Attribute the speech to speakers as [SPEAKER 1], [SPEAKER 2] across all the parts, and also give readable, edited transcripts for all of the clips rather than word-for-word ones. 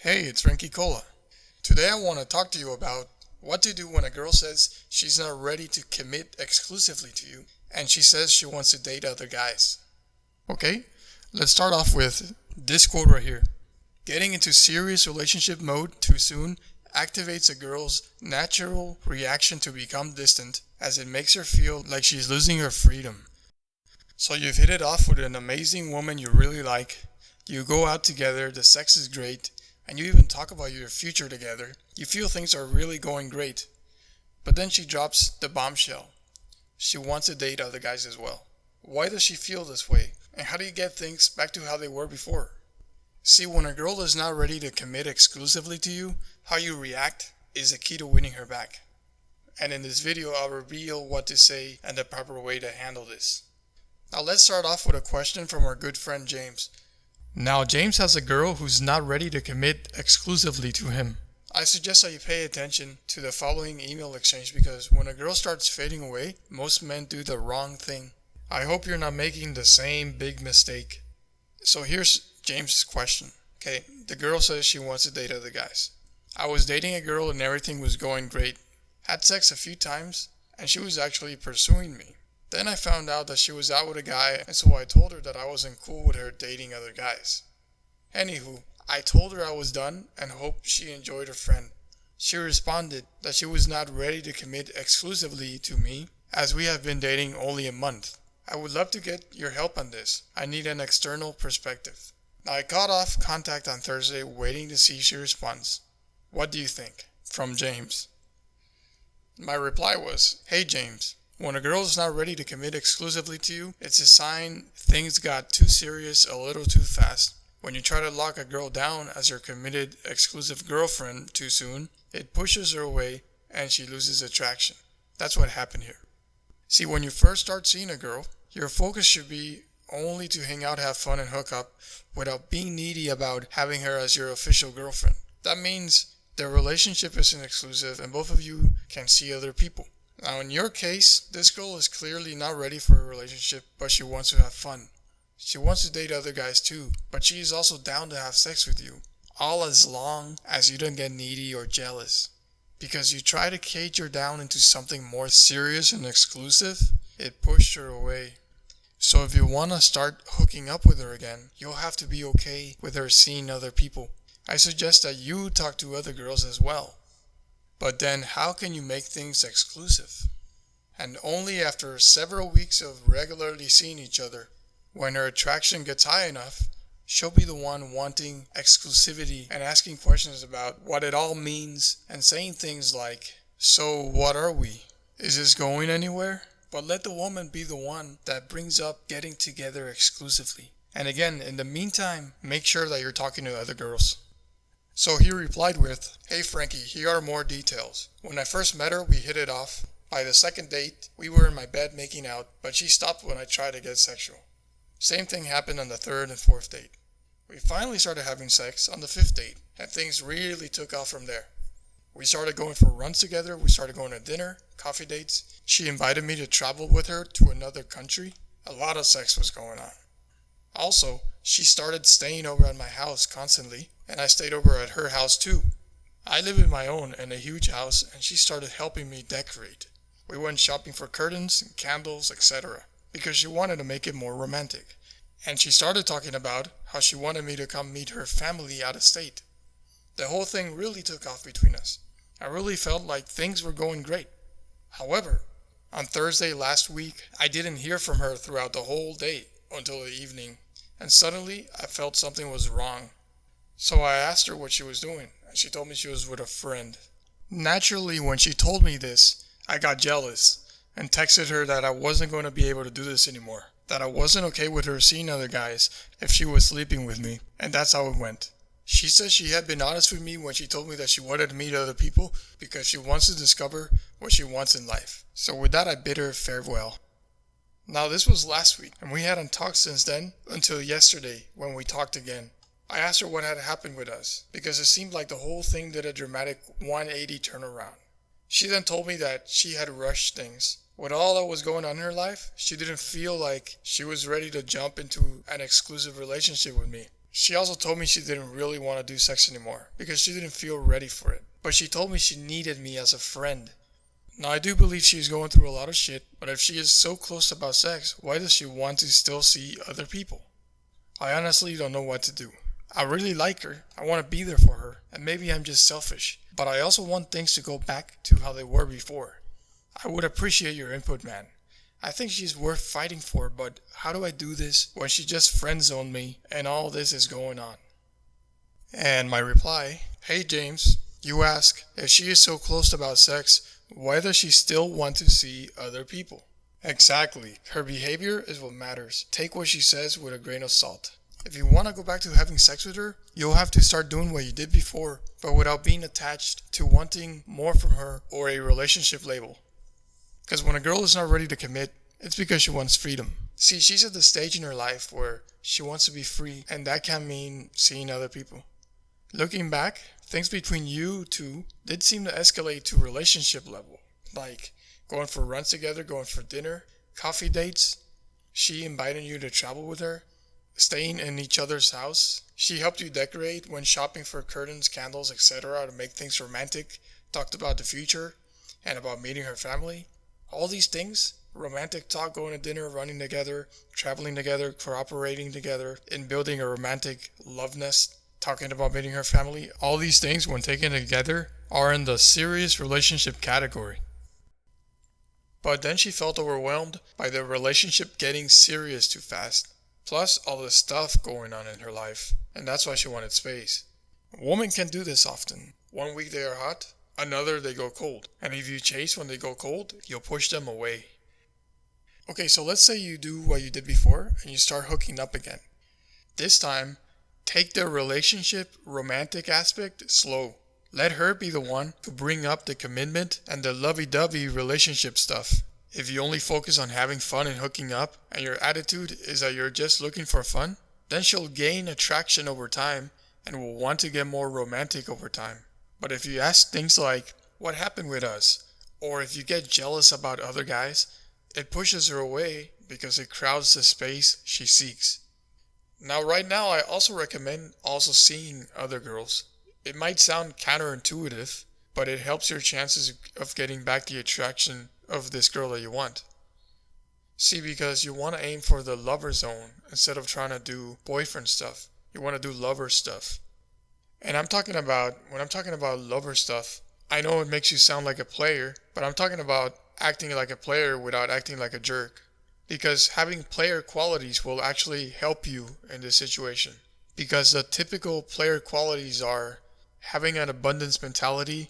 [SPEAKER 1] Hey, it's Frankie Cola. Today I want to talk to you about what to do when a girl says she's not ready to commit exclusively to you and she says she wants to date other guys. Okay, let's start off with this quote right here. Getting into serious relationship mode too soon activates a girl's natural reaction to become distant as it makes her feel like she's losing her freedom. So you've hit it off with an amazing woman you really like, you go out together, the sex is great, and you even talk about your future together. You feel things are really going great. But then she drops the bombshell. She wants to date other guys as well. Why does she feel this way? And how do you get things back to how they were before? See, when a girl is not ready to commit exclusively to you, how you react is the key to winning her back. And in this video, I'll reveal what to say and the proper way to handle this. Now let's start off with a question from our good friend James. Now, James has a girl who's not ready to commit exclusively to him. I suggest that you pay attention to the following email exchange because when a girl starts fading away, most men do the wrong thing. I hope you're not making the same big mistake. So here's James' question. Okay, the girl says she wants to date other guys. I was dating a girl and everything was going great. Had sex a few times and she was actually pursuing me. Then I found out that she was out with a guy, and so I told her that I wasn't cool with her dating other guys. Anywho, I told her I was done and hoped she enjoyed her friend. She responded that she was not ready to commit exclusively to me, as we have been dating only a month. I would love to get your help on this. I need an external perspective. Now I cut off contact on Thursday, waiting to see if she responds. What do you think? From James. My reply was, Hey James. When a girl is not ready to commit exclusively to you, it's a sign things got too serious a little too fast. When you try to lock a girl down as your committed exclusive girlfriend too soon, it pushes her away and she loses attraction. That's what happened here. See, when you first start seeing a girl, your focus should be only to hang out, have fun, and hook up without being needy about having her as your official girlfriend. That means the relationship isn't exclusive and both of you can see other people. Now in your case, this girl is clearly not ready for a relationship, but she wants to have fun. She wants to date other guys too, but she is also down to have sex with you, all as long as you don't get needy or jealous. Because you try to cage her down into something more serious and exclusive, it pushed her away. So if you want to start hooking up with her again, you'll have to be okay with her seeing other people. I suggest that you talk to other girls as well. But then how can you make things exclusive? And only after several weeks of regularly seeing each other, when her attraction gets high enough, she'll be the one wanting exclusivity and asking questions about what it all means and saying things like, So what are we? Is this going anywhere? But let the woman be the one that brings up getting together exclusively. And again, in the meantime, make sure that you're talking to other girls. So he replied with, Hey Frankie, here are more details. When I first met her, we hit it off. By the second date, we were in my bed making out, but she stopped when I tried to get sexual. Same thing happened on the third and fourth date. We finally started having sex on the fifth date, and things really took off from there. We started going for runs together, we started going to dinner, coffee dates. She invited me to travel with her to another country. A lot of sex was going on. Also, she started staying over at my house constantly, and I stayed over at her house too. I live in my own in a huge house, and she started helping me decorate. We went shopping for curtains and candles, etc., because she wanted to make it more romantic. And she started talking about how she wanted me to come meet her family out of state. The whole thing really took off between us. I really felt like things were going great. However, on Thursday last week, I didn't hear from her throughout the whole day until the evening, and suddenly I felt something was wrong. So I asked her what she was doing, and she told me she was with a friend. Naturally, when she told me this, I got jealous and texted her that I wasn't going to be able to do this anymore, that I wasn't okay with her seeing other guys if she was sleeping with me, and that's how it went. She said she had been honest with me when she told me that she wanted to meet other people because she wants to discover what she wants in life. So with that, I bid her farewell. Now this was last week, and we hadn't talked since then until yesterday when we talked again. I asked her what had happened with us, because it seemed like the whole thing did a dramatic 180 turnaround. She then told me that she had rushed things. With all that was going on in her life, she didn't feel like she was ready to jump into an exclusive relationship with me. She also told me she didn't really want to do sex anymore because she didn't feel ready for it. But she told me she needed me as a friend. Now I do believe she's going through a lot of shit, but if she is so close about sex, why does she want to still see other people? I honestly don't know what to do. I really like her, I want to be there for her, and maybe I'm just selfish, but I also want things to go back to how they were before. I would appreciate your input, man. I think she's worth fighting for, but how do I do this when she just friend-zoned me and all this is going on? And my reply, hey James, you ask, if she is so close about sex, why does she still want to see other people? Exactly, her behavior is what matters. Take what she says with a grain of salt. If you want to go back to having sex with her, you'll have to start doing what you did before, but without being attached to wanting more from her or a relationship label. Because when a girl is not ready to commit, it's because she wants freedom. See, she's at the stage in her life where she wants to be free, and that can mean seeing other people. Looking back, things between you two did seem to escalate to relationship level, like going for runs together, going for dinner, coffee dates, she inviting you to travel with her, staying in each other's house. She helped you decorate, went shopping for curtains, candles, etc. to make things romantic, talked about the future, and about meeting her family. All these things, romantic talk, going to dinner, running together, traveling together, cooperating together, in building a romantic love nest, talking about meeting her family, all these things when taken together are in the serious relationship category. But then she felt overwhelmed by the relationship getting serious too fast, plus all the stuff going on in her life, and that's why she wanted space. Women can do this often. One week they are hot, another they go cold, and if you chase when they go cold, you'll push them away. Okay, so let's say you do what you did before and you start hooking up again. This time, take the relationship romantic aspect slow. Let her be the one to bring up the commitment and the lovey-dovey relationship stuff. If you only focus on having fun and hooking up, and your attitude is that you're just looking for fun, then she'll gain attraction over time and will want to get more romantic over time. But if you ask things like, what happened with us? Or if you get jealous about other guys, it pushes her away because it crowds the space she seeks. Now right now I also recommend also seeing other girls. It might sound counterintuitive, but it helps your chances of getting back the attraction of this girl that you want. See, because you want to aim for the lover zone instead of trying to do boyfriend stuff. You want to do lover stuff. And when I'm talking about lover stuff, I know it makes you sound like a player, but I'm talking about acting like a player without acting like a jerk. Because having player qualities will actually help you in this situation. Because the typical player qualities are having an abundance mentality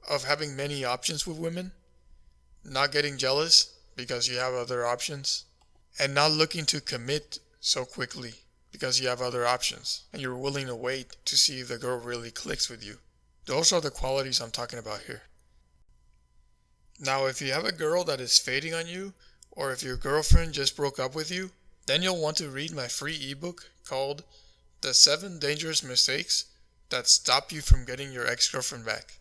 [SPEAKER 1] of having many options with women, not getting jealous because you have other options, and not looking to commit so quickly because you have other options and you're willing to wait to see if the girl really clicks with you. Those are the qualities I'm talking about here. Now, if you have a girl that is fading on you, or if your girlfriend just broke up with you, then you'll want to read my free ebook called The 7 Dangerous Mistakes That Stop You From Getting Your Ex-Girlfriend Back.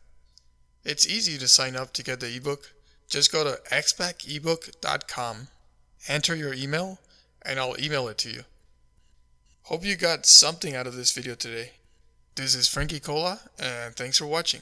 [SPEAKER 1] It's easy to sign up to get the ebook. Just go to xbackebook.com, enter your email, and I'll email it to you. Hope you got something out of this video today. This is Frankie Cola, and thanks for watching.